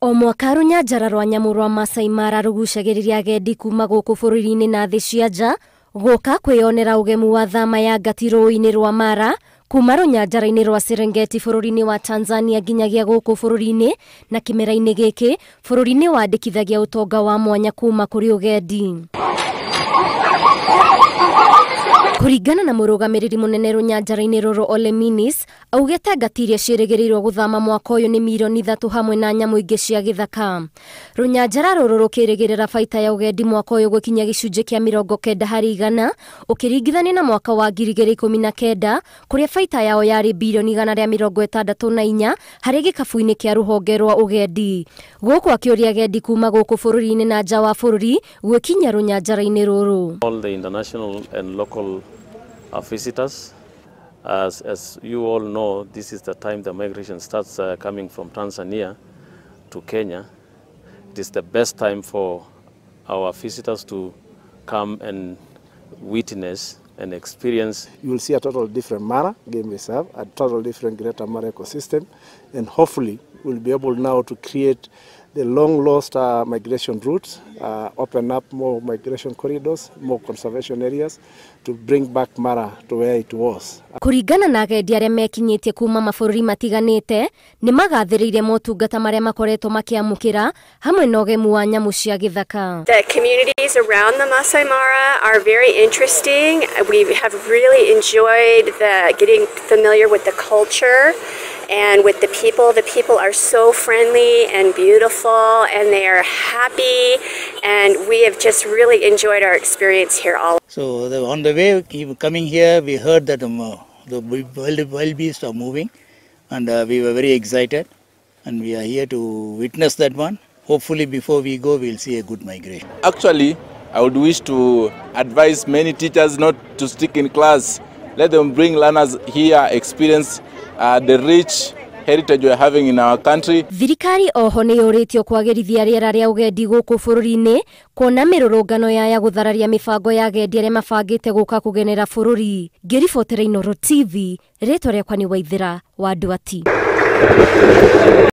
O mwaka runyanjara rwa nyamu rwa Maasai Mara rũgucagĩrĩria agendi kuma gũkũ bũrũri-inĩ na thĩ cia nja gũka kwĩyonera ũgemu wa Thama ya ngati rũĩ-inĩ rwa Mara kuma runyanjara-inĩ rwa Serengeti bũrũri-inĩ wa Tanzania nginyagia gũkũ bũrũri-inĩ na kĩmera-inĩ gĩkĩ bũrũri-inĩ wandĩkithagia ũtonga wa mwanya kuma kũrĩ ũgendi. Kuringana na mũrũgamĩrĩri mũnene runyanjara-inĩ rũrũ Ole Minis, augĩte ngati iria ciĩrĩgĩrĩirwo gũthama mwaka ũyũ nĩ milioni 3 hamwe na nyamũ ingĩ cia gĩthaka. Runyanjara rũrũ rũkĩrĩgĩrĩra baita ya ũgendi mwaka ũyũ gũkinya gĩcunjĩ kĩa 90% ũkĩringithania na mwaka wa 2019 kũrĩa baita yao yarĩ bilioni 164 harĩ gĩkabu-inĩ kĩa rũhonge rwa ũgendi. Gũkũ akĩũria agendi kuma gũkũ bũrũri-inĩ na nja wa bũrũri gwĩkinya runyanjara-inĩ rũrũ. All the international and local visitors, as you all know, this is the time the migration starts coming from Tanzania to Kenya. It is the best time for our visitors to come and witness and experience. You will see a total different Mara game reserve, a total different Greater Mara ecosystem, and hopefully we'll be able now to create the long lost migration routes, open up more migration corridors, more conservation areas to bring back Mara to where it was. Kuringana na agendi arĩa mekinyĩtie kuma mabũrũri matiganĩte nĩ magathĩrĩire motungata marĩa makoretwo makĩamũkĩra hamwe na ũgemu wa nyamũ cia gĩthaka. The communities around the Maasai Mara are very interesting. We have really enjoyed getting familiar with the culture and with the people. The people are so friendly and beautiful and they are happy, and we have just really enjoyed our experience here all. So on the way coming here, we heard that the wild beasts are moving, and we were very excited, and we are here to witness that one. Hopefully before we go, we'll see a good migration. Actually, I would wish to advise many teachers not to stick in class. Let them bring learners here, experience the rich heritage we're having in our country. Thirikari oho nĩ yũrĩtio kwagĩrithia rĩera rĩa ũgendi gũkũ bũrũri-inĩ kuona mĩrũrũngano ya gũthararia mĩbango ya agendi arĩa mabangĩte gũka kũgenera bũrũri. Ngĩribotera Inooro TV, rĩtwa rĩakwa nĩ Waithĩra wa Ndwati.